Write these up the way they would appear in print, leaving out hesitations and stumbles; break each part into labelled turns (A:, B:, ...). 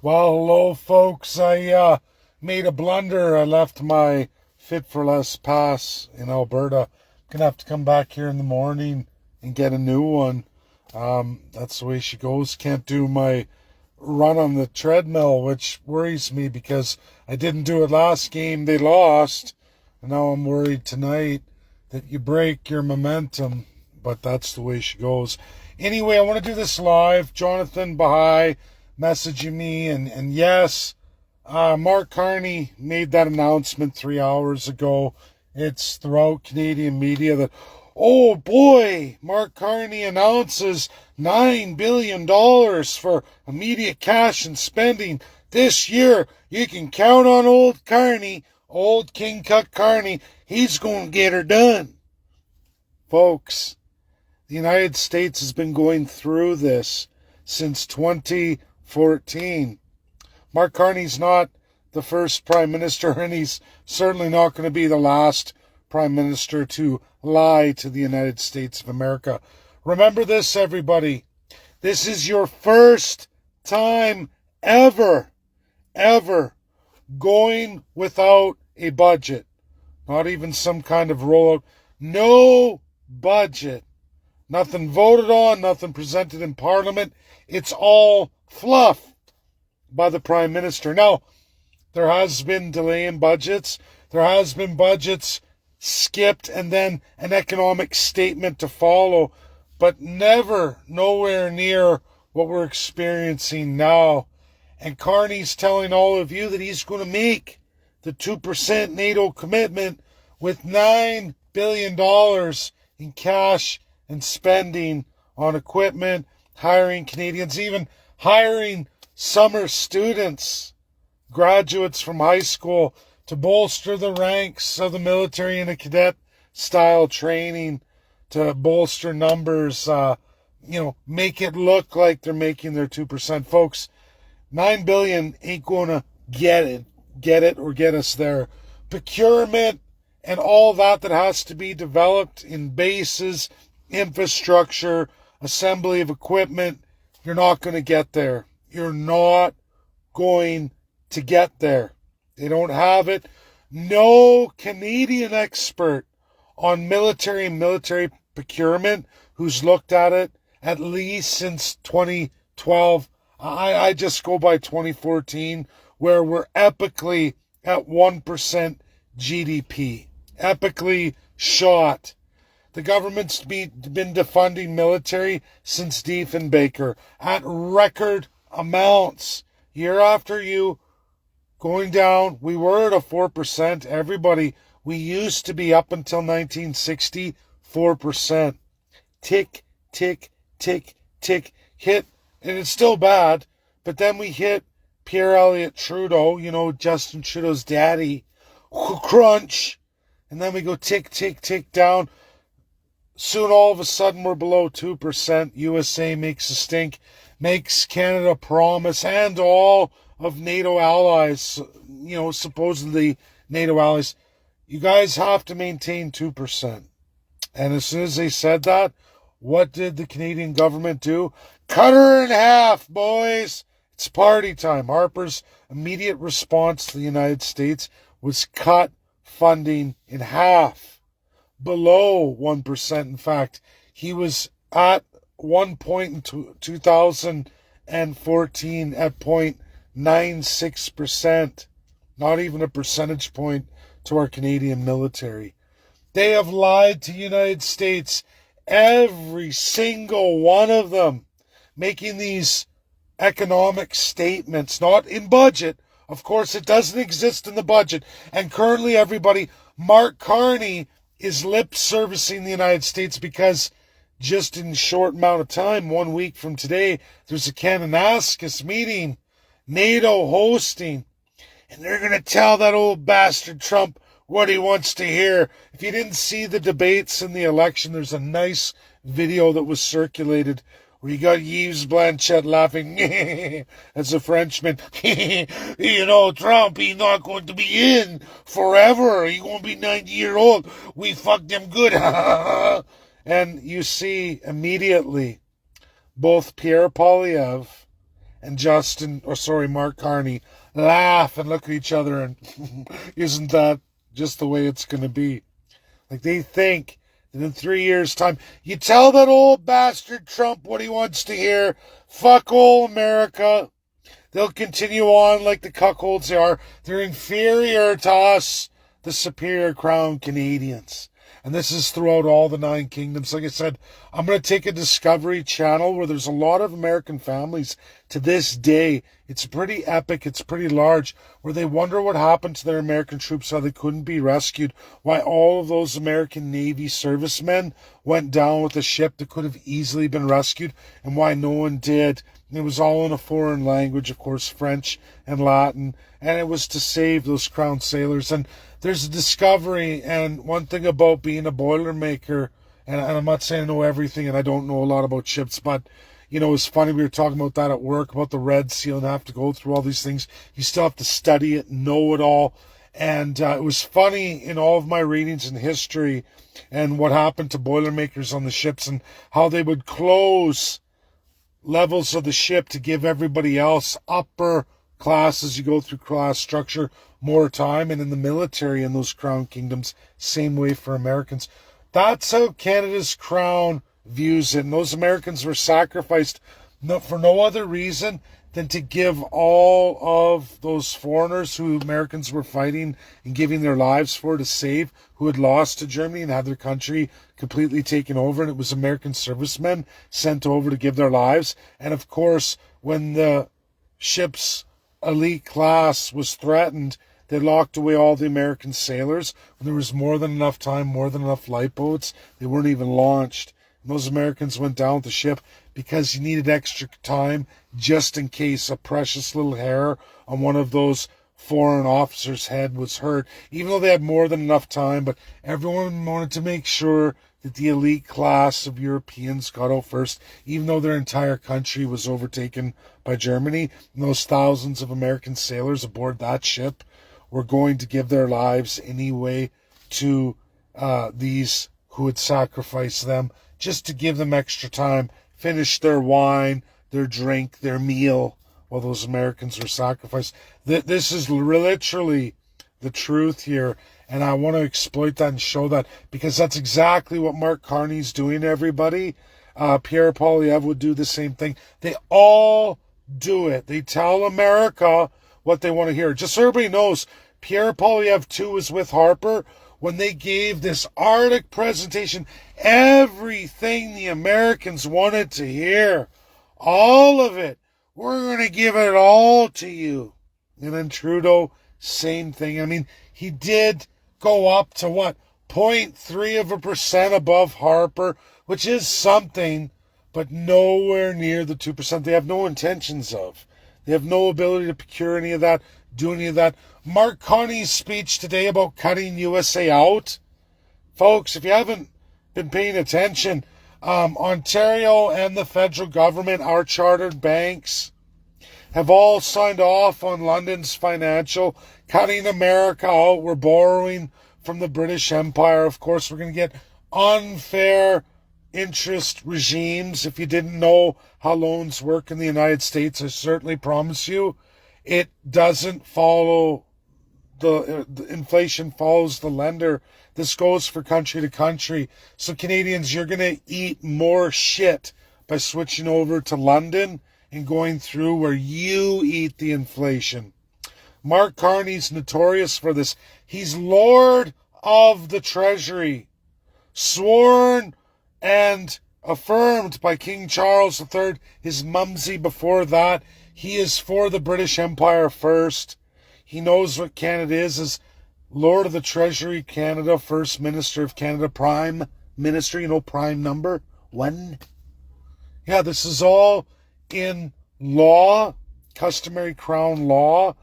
A: Well, hello, folks. I made a blunder. I left my Fit for Less pass in Alberta. Gonna have to come back here in the morning and get a new one. That's the way she goes. Can't do my run on the treadmill, which worries me because I didn't do it last game. They lost. And now I'm worried tonight that you break your momentum. But that's the way she goes. Anyway, I want to do this live. Jonathan Bahai messaging me, and yes, Mark Carney made that announcement 3 hours ago. It's throughout Canadian media that, oh boy, Mark Carney announces $9 billion for immediate cash and spending this year. You can count on old Carney, old King Cut Carney. He's going to get her done. Folks, the United States has been going through this since 2014. Mark Carney's not the first prime minister, and he's certainly not going to be the last prime minister to lie to the United States of America. Remember this, everybody. This is your first time ever going without a budget. Not even some kind of rollout. No budget. Nothing voted on, nothing presented in Parliament. It's all fluff by the Prime Minister. Now, there has been delay in budgets. There has been budgets skipped and then an economic statement to follow, but nowhere near what we're experiencing now. And Carney's telling all of you that he's going to make the 2% NATO commitment with $9 billion in cash and spending on equipment, hiring Canadians, even hiring summer students, graduates from high school, to bolster the ranks of the military in a cadet-style training, to bolster numbers, make it look like they're making their 2%. Folks, $9 billion ain't going to get it or get us there. Procurement and all that has to be developed in bases, infrastructure, assembly of equipment, you're not going to get there. You're not going to get there. They don't have it. No Canadian expert on military and military procurement who's looked at it at least since 2012. I just go by 2014, where we're epically at 1% GDP. Epically shot. The government's been defunding military since Diefenbaker at record amounts. Year after year, going down. We were at a 4%. Everybody, we used to be up until 1960, 4%. Tick, tick, tick, tick, hit. And it's still bad. But then we hit Pierre Elliott Trudeau, Justin Trudeau's daddy. Crunch. And then we go tick, tick, tick down. Soon, all of a sudden, we're below 2%. USA makes a stink, makes Canada promise, and all of NATO allies, supposedly NATO allies, you guys have to maintain 2%. And as soon as they said that, what did the Canadian government do? Cut her in half, boys. It's party time. Harper's immediate response to the United States was cut funding in half. Below 1%, in fact. He was at one point in 2014 at 0.96%. Not even a percentage point to our Canadian military. They have lied to the United States, every single one of them, making these economic statements, not in budget. Of course, it doesn't exist in the budget. And currently, everybody, Mark Carney is lip servicing the United States because just in a short amount of time, 1 week from today, there's a Kananaskis meeting, NATO hosting, and they're going to tell that old bastard Trump what he wants to hear. If you didn't see the debates in the election, there's a nice video that was circulated where you got Yves Blanchette laughing as a Frenchman. Trump, he's not going to be in forever. He's going to be 90-year old. We fucked him good. And you see immediately both Pierre Poilievre and Mark Carney laugh and look at each other and isn't that just the way it's going to be? Like, they think that in 3 years' time, you tell that old bastard Trump what he wants to hear. Fuck old America. They'll continue on like the cuckolds they are. They're inferior to us, the superior crown Canadians. And this is throughout all the 9 kingdoms. Like I said, I'm going to take a Discovery Channel where there's a lot of American families to this day. It's pretty epic. It's pretty large, where they wonder what happened to their American troops, how they couldn't be rescued, why all of those American Navy servicemen went down with a ship that could have easily been rescued, and why no one did. It was all in a foreign language, of course, French and Latin, and it was to save those crown sailors. And there's a discovery, and one thing about being a Boilermaker, and I'm not saying I know everything, and I don't know a lot about ships, but, you know, it's funny, we were talking about that at work, about the Red Seal, and have to go through all these things. You still have to study it, know it all, and it was funny in all of my readings in history, and what happened to Boilermakers on the ships, and how they would close levels of the ship to give everybody else, upper class, as you go through class structure, more time. And in the military in those crown kingdoms, same way for Americans. That's how Canada's crown views it. And those Americans were sacrificed for no other reason than to give all of those foreigners who Americans were fighting and giving their lives for to save, who had lost to Germany and had their country completely taken over. And it was American servicemen sent over to give their lives. And of course, when the ship's elite class was threatened, they locked away all the American sailors. When there was more than enough time, more than enough lifeboats, they weren't even launched. And those Americans went down with the ship because you needed extra time just in case a precious little hair on one of those foreign officers' head was hurt, even though they had more than enough time. But everyone wanted to make sure that the elite class of Europeans got out first, even though their entire country was overtaken by Germany. And those thousands of American sailors aboard that ship were going to give their lives anyway to these who had sacrificed them, just to give them extra time, finish their wine, their drink, their meal, while those Americans were sacrificed. This is literally the truth here, and I want to exploit that and show that, because that's exactly what Mark Carney's doing, everybody. Pierre Poilievre would do the same thing. They all do it. They tell America what they want to hear. Just so everybody knows, Pierre Poilievre, too, was with Harper when they gave this Arctic presentation. Everything the Americans wanted to hear, all of it, we're going to give it all to you. And then Trudeau, same thing. I mean, he did go up to what, 0.3% above Harper, which is something, but nowhere near the 2% they have no intentions of. They have no ability to procure any of that, do any of that. Mark Carney's speech today about cutting USA out. Folks, if you haven't been paying attention, Ontario and the federal government, our chartered banks, have all signed off on London's financial, cutting America out. We're borrowing from the British Empire. Of course, we're going to get unfair interest regimes. If you didn't know how loans work in the United States, I certainly promise you, it doesn't follow the inflation follows the lender. This goes for country to country. So Canadians, you're going to eat more shit by switching over to London and going through where you eat the inflation. Mark Carney's notorious for this. He's Lord of the Treasury, sworn and affirmed by King Charles III, his mumsy before that. He is for the British Empire first. He knows what Canada is as Lord of the Treasury, Canada, First Minister of Canada, Prime Minister, prime number 1. Yeah, this is all in law, customary crown law,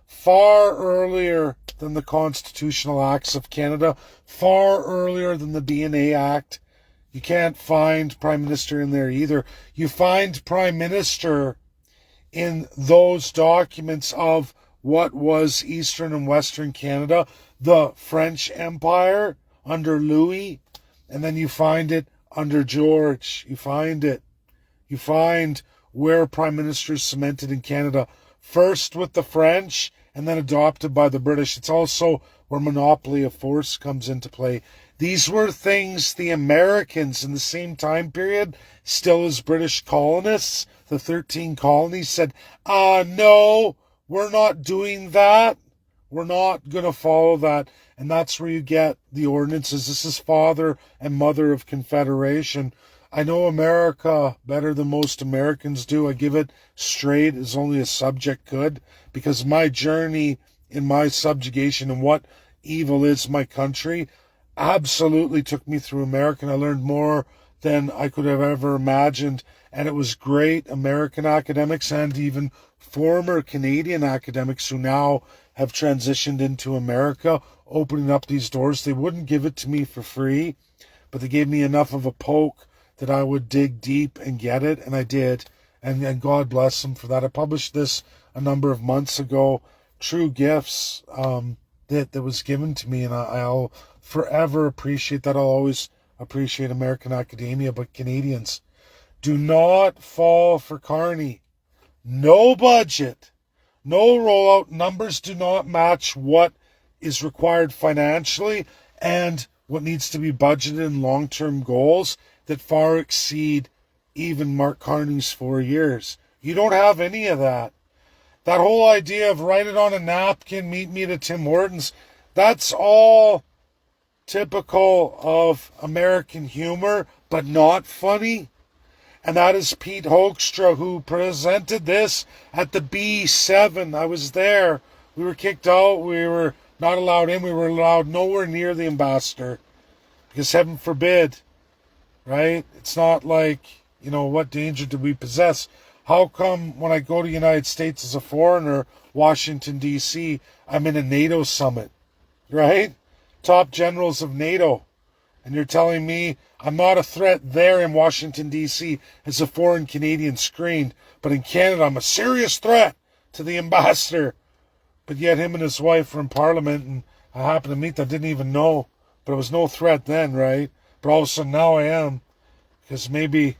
A: far earlier than the Constitutional Acts of Canada, far earlier than the DNA Act. You can't find Prime Minister in there either. You find Prime Minister in those documents of what was Eastern and Western Canada, the French Empire under Louis, and then you find it under George. You find where prime ministers cemented in Canada, first with the French and then adopted by the British. It's also where monopoly of force comes into play. These were things the Americans in the same time period, still as British colonists, the 13 colonies, said, no, we're not doing that. We're not going to follow that. And that's where you get the ordinances. This is father and mother of Confederation. I know America better than most Americans do. I give it straight as only a subject could, because my journey in my subjugation and what evil is my country absolutely took me through America. And I learned more than I could have ever imagined. And it was great American academics and even former Canadian academics who now have transitioned into America, opening up these doors. They wouldn't give it to me for free, but they gave me enough of a poke that I would dig deep and get it, and I did. And God bless them for that. I published this a number of months ago, True Gifts, that was given to me, and I'll forever appreciate that. I'll always appreciate American academia, but Canadians, do not fall for Carney. No budget, no rollout, numbers do not match what is required financially and what needs to be budgeted in long-term goals that far exceed even Mark Carney's 4 years. You don't have any of that. That whole idea of write it on a napkin, meet me at Tim Hortons, that's all typical of American humor, but not funny. And that is Pete Hoekstra, who presented this at the B7. I was there. We were kicked out. We were not allowed in. We were allowed nowhere near the ambassador. Because heaven forbid, right? It's not like, what danger do we possess? How come when I go to the United States as a foreigner, Washington, D.C., I'm in a NATO summit, right? Top generals of NATO. And you're telling me I'm not a threat there in Washington, D.C. as a foreign Canadian screened, but in Canada I'm a serious threat to the ambassador. But yet him and his wife were in Parliament, and I happened to meet them. I didn't even know. But it was no threat then, right? But all of a sudden now I am. Because maybe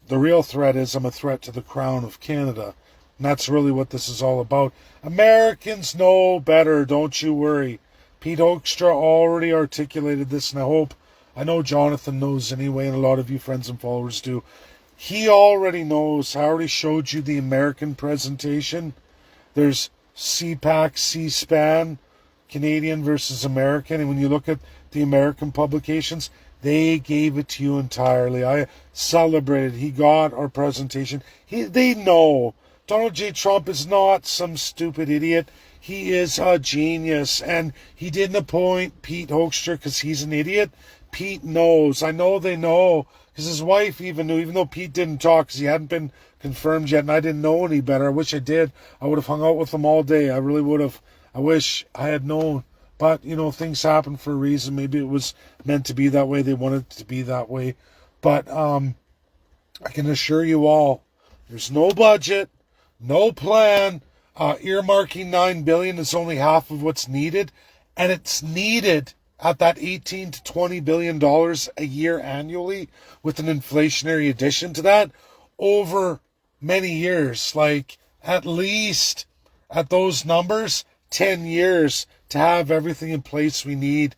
A: the real threat is I'm a threat to the crown of Canada. And that's really what this is all about. Americans know better, don't you worry. Pete Hoekstra already articulated this, and I know Jonathan knows anyway, and a lot of you friends and followers do. He already knows. I already showed you the American presentation. There's CPAC, C-SPAN, Canadian versus American, and when you look at the American publications, they gave it to you entirely. I celebrated. He got our presentation. They know. Donald J. Trump is not some stupid idiot. He is a genius, and he didn't appoint Pete Hoekstra because he's an idiot. Pete knows. I know they know, because his wife even knew, even though Pete didn't talk because he hadn't been confirmed yet, and I didn't know any better. I wish I did. I would have hung out with him all day. I really would have. I wish I had known. But, things happen for a reason. Maybe it was meant to be that way. They wanted it to be that way. But I can assure you all, there's no budget, no plan. Earmarking $9 billion is only half of what's needed, and it's needed at that $18 to $20 billion a year annually, with an inflationary addition to that over many years, like at least at those numbers, 10 years to have everything in place we need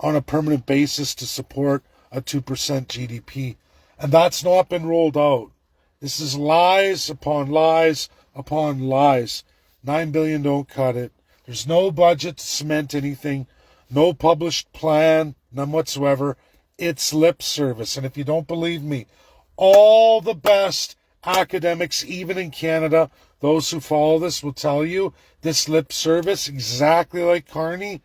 A: on a permanent basis to support a 2% GDP. And that's not been rolled out. This is lies upon lies upon lies. $9 billion don't cut it. There's no budget to cement anything. No published plan, none whatsoever. It's lip service. And if you don't believe me, all the best academics, even in Canada, those who follow this will tell you this lip service, exactly like Carney,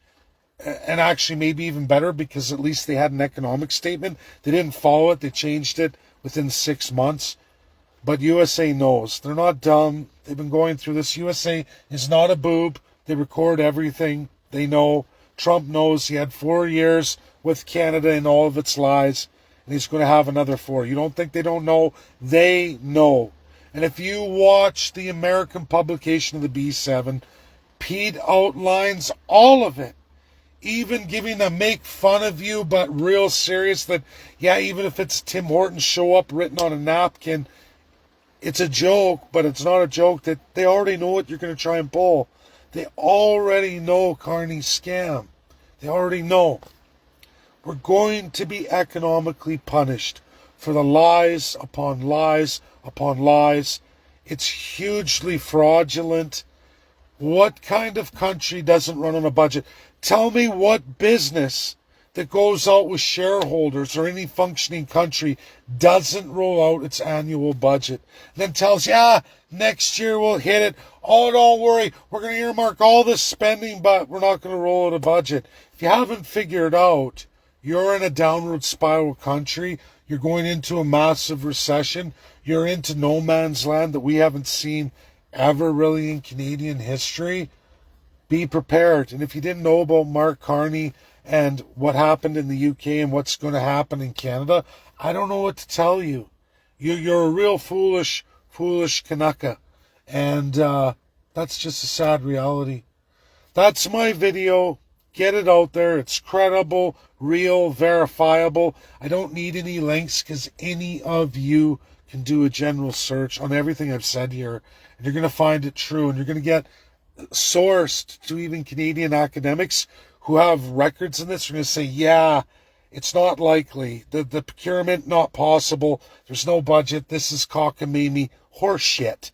A: and actually maybe even better, because at least they had an economic statement. They didn't follow it. They changed it within 6 months. But USA knows. They're not dumb. They've been going through this. USA is not a boob. They record everything. They know. Trump knows he had 4 years with Canada and all of its lies, and he's going to have another 4. You don't think they don't know? They know. And if you watch the American publication of the B7, Pete outlines all of it, even giving a make fun of you, but real serious that, yeah, even if it's Tim Hortons show up written on a napkin, It's a joke, but it's not a joke that they already know what you're going to try and pull. They already know Carney's scam. They already know. We're going to be economically punished for the lies upon lies upon lies. It's hugely fraudulent. What kind of country doesn't run on a budget? Tell me what business that goes out with shareholders or any functioning country doesn't roll out its annual budget. And then tells you, next year we'll hit it. Oh, don't worry. We're going to earmark all this spending, but we're not going to roll out a budget. If you haven't figured out, you're in a downward spiral country. You're going into a massive recession. You're into no man's land that we haven't seen ever really in Canadian history. Be prepared. And if you didn't know about Mark Carney and what happened in the UK and what's going to happen in Canada, I don't know what to tell you. You're a real foolish Kanaka. And that's just a sad reality. That's my video. Get it out there. It's credible, real, verifiable. I don't need any links because any of you can do a general search on everything I've said here. And you're going to find it true. And you're going to get sourced to even Canadian academics who have records in this. Are going to say, yeah, it's not likely. The procurement, not possible. There's no budget. This is cockamamie horseshit.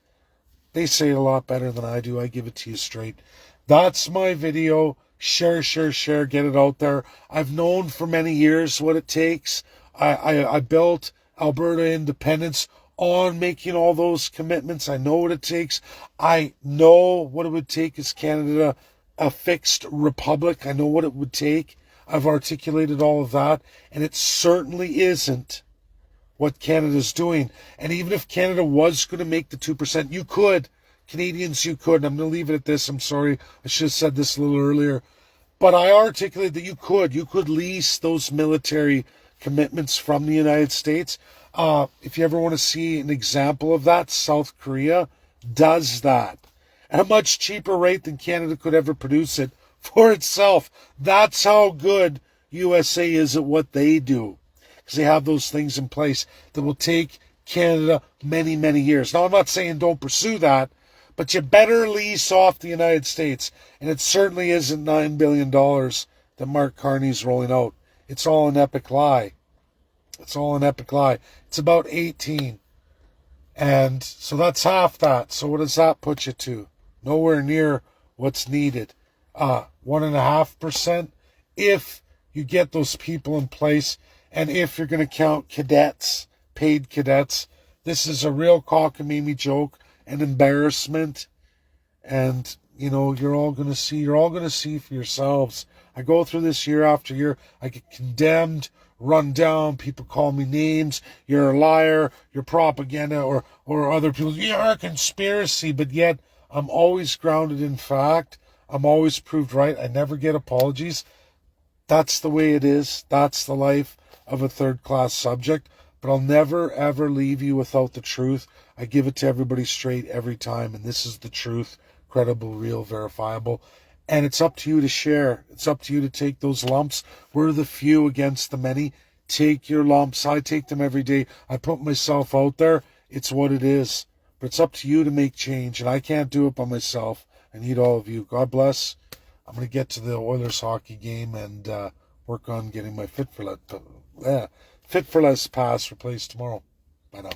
A: They say it a lot better than I do. I give it to you straight. That's my video. Share, get it out there. I've known for many years what it takes. I built Alberta independence on making all those commitments. I know what it takes. I know what it would take as Canada a fixed republic. I know what it would take. I've articulated all of that, and it certainly isn't what Canada's doing. And even if Canada was going to make the 2%, you could. Canadians, you could. And I'm going to leave it at this. I'm sorry. I should have said this a little earlier. But I articulated that you could. You could lease those military commitments from the United States. If you ever want to see an example of that, South Korea does that at a much cheaper rate than Canada could ever produce it for itself. That's how good USA is at what they do, because they have those things in place that will take Canada many, many years. Now, I'm not saying don't pursue that, but you better lease off the United States. And it certainly isn't $9 billion that Mark Carney's rolling out. It's all an epic lie. It's all an epic lie. It's about 18. And so that's half that. So what does that put you to? Nowhere near what's needed. 1.5% if you get those people in place, and if you're going to count cadets, paid cadets. This is a real cockamamie joke, an embarrassment, and you're all going to see for yourselves. I go through this year after year. I get condemned, run down. People call me names. You're a liar. You're propaganda, or other people. You're a conspiracy. But yet I'm always grounded in fact. I'm always proved right. I never get apologies. That's the way it is. That's the life of a third-class subject. But I'll never, ever leave you without the truth. I give it to everybody straight every time. And this is the truth. Credible, real, verifiable. And it's up to you to share. It's up to you to take those lumps. We're the few against the many. Take your lumps. I take them every day. I put myself out there. It's what it is. But it's up to you to make change. And I can't do it by myself. I need all of you. God bless. I'm going to get to the Oilers hockey game and work on getting my Fit for Less pass replaced tomorrow. Bye now.